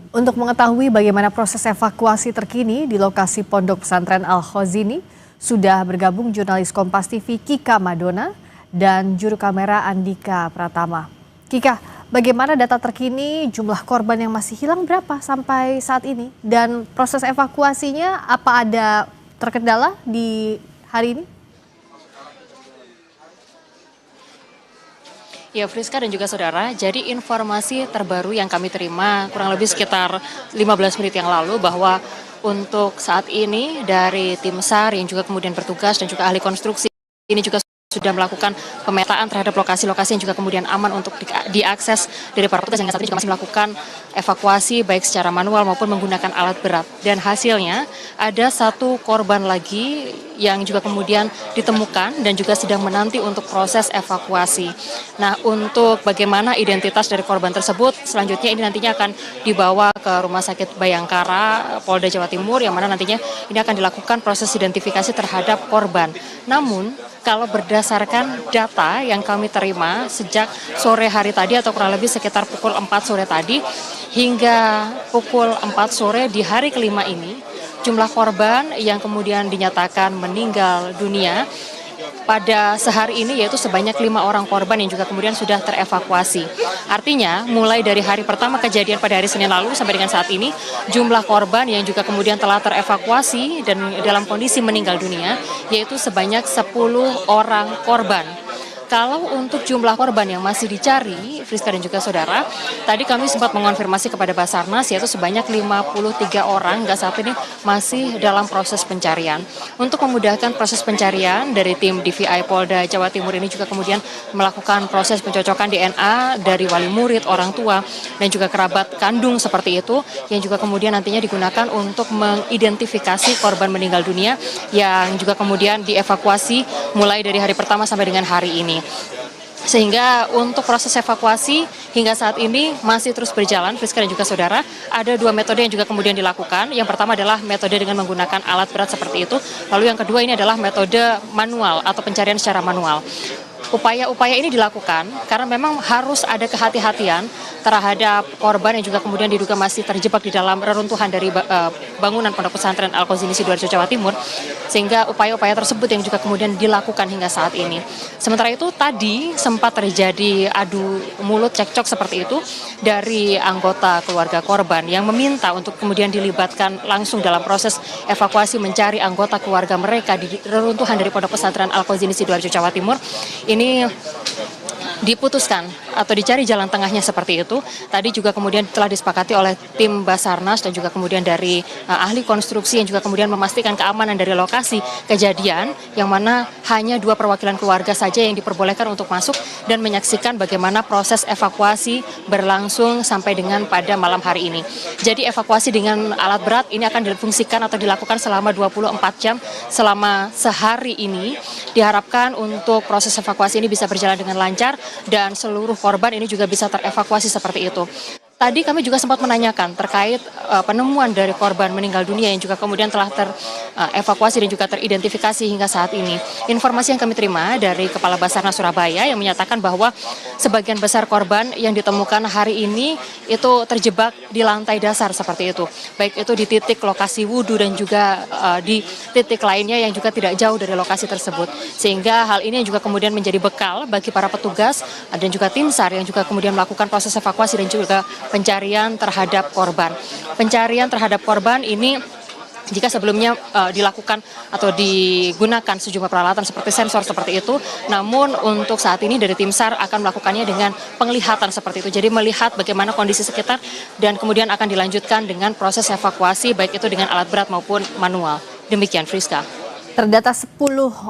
Untuk mengetahui bagaimana proses evakuasi terkini di lokasi Pondok Pesantren Al-Khazini, sudah bergabung jurnalis Kompas TV Kika Madona dan juru kamera Andika Pratama. Kika, bagaimana data terkini jumlah korban yang masih hilang berapa sampai saat ini? Dan proses evakuasinya apa ada terkendala di hari ini? Ya, Friska dan juga saudara, jadi informasi terbaru yang kami terima kurang lebih sekitar 15 menit yang lalu bahwa untuk saat ini dari tim SAR yang juga kemudian bertugas dan juga ahli konstruksi ini juga sudah melakukan pemetaan terhadap lokasi-lokasi yang juga kemudian aman untuk diakses dari para petugas yang saat ini juga masih melakukan evakuasi baik secara manual maupun menggunakan alat berat. Dan hasilnya ada satu korban lagi yang juga kemudian ditemukan dan juga sedang menanti untuk proses evakuasi. Nah, untuk bagaimana identitas dari korban tersebut, selanjutnya ini nantinya akan dibawa ke Rumah Sakit Bayangkara, Polda Jawa Timur, yang mana nantinya ini akan dilakukan proses identifikasi terhadap korban. Namun, kalau berdasarkan data yang kami terima sejak sore hari tadi atau kurang lebih sekitar pukul 4 sore tadi hingga pukul 4 sore di hari kelima ini, jumlah korban yang kemudian dinyatakan meninggal dunia pada sehari ini yaitu sebanyak 5 orang korban yang juga kemudian sudah terevakuasi. Artinya mulai dari hari pertama kejadian pada hari Senin lalu sampai dengan saat ini jumlah korban yang juga kemudian telah terevakuasi dan dalam kondisi meninggal dunia yaitu sebanyak 10 orang korban. Kalau untuk jumlah korban yang masih dicari, Friska dan juga saudara, tadi kami sempat mengonfirmasi kepada Basarnas yaitu sebanyak 53 orang hingga saat ini masih dalam proses pencarian. Untuk memudahkan proses pencarian dari tim DVI Polda Jawa Timur ini juga kemudian melakukan proses pencocokan DNA dari wali murid, orang tua, dan juga kerabat kandung seperti itu yang juga kemudian nantinya digunakan untuk mengidentifikasi korban meninggal dunia yang juga kemudian dievakuasi mulai dari hari pertama sampai dengan hari ini. Sehingga untuk proses evakuasi hingga saat ini masih terus berjalan, Friska dan juga saudara. Ada 2 metode yang juga kemudian dilakukan. Yang pertama adalah metode dengan menggunakan alat berat seperti itu. Lalu yang kedua ini adalah metode manual atau pencarian secara manual. Upaya-upaya ini dilakukan karena memang harus ada kehati-hatian terhadap korban yang juga kemudian diduga masih terjebak di dalam reruntuhan dari bangunan Pondok Pesantren Al-Khazini Sidoarjo, Jawa Timur, sehingga upaya-upaya tersebut yang juga kemudian dilakukan hingga saat ini. Sementara itu tadi sempat terjadi adu mulut cekcok seperti itu dari anggota keluarga korban yang meminta untuk kemudian dilibatkan langsung dalam proses evakuasi mencari anggota keluarga mereka di reruntuhan dari Pondok Pesantren Al-Khazini Sidoarjo, Jawa Timur. Ini diputuskan atau dicari jalan tengahnya seperti itu. Tadi juga kemudian telah disepakati oleh tim Basarnas dan juga kemudian dari ahli konstruksi yang juga kemudian memastikan keamanan dari lokasi kejadian, yang mana hanya 2 perwakilan keluarga saja yang diperbolehkan untuk masuk dan menyaksikan bagaimana proses evakuasi berlangsung sampai dengan pada malam hari ini. Jadi evakuasi dengan alat berat ini akan difungsikan atau dilakukan selama 24 jam selama sehari ini. Diharapkan untuk proses evakuasi ini bisa berjalan dengan lancar dan seluruh korban ini juga bisa terevakuasi seperti itu. Tadi kami juga sempat menanyakan terkait penemuan dari korban meninggal dunia yang juga kemudian telah terevakuasi dan juga teridentifikasi hingga saat ini. Informasi yang kami terima dari Kepala Basarnas Surabaya yang menyatakan bahwa sebagian besar korban yang ditemukan hari ini itu terjebak di lantai dasar seperti itu. Baik itu di titik lokasi wudhu dan juga di titik lainnya yang juga tidak jauh dari lokasi tersebut. Sehingga hal ini juga kemudian menjadi bekal bagi para petugas dan juga tim SAR yang juga kemudian melakukan proses evakuasi dan juga pencarian terhadap korban. Pencarian terhadap korban ini jika sebelumnya dilakukan atau digunakan sejumlah peralatan seperti sensor seperti itu, namun untuk saat ini dari tim SAR akan melakukannya dengan penglihatan seperti itu. Jadi melihat bagaimana kondisi sekitar dan kemudian akan dilanjutkan dengan proses evakuasi baik itu dengan alat berat maupun manual. Demikian, Friska. Terdata 10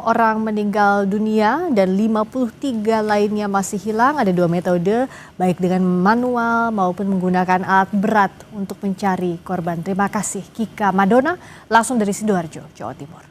orang meninggal dunia dan 53 lainnya masih hilang. Ada 2 metode, baik dengan manual maupun menggunakan alat berat untuk mencari korban. Terima kasih Kika Madona, langsung dari Sidoarjo, Jawa Timur.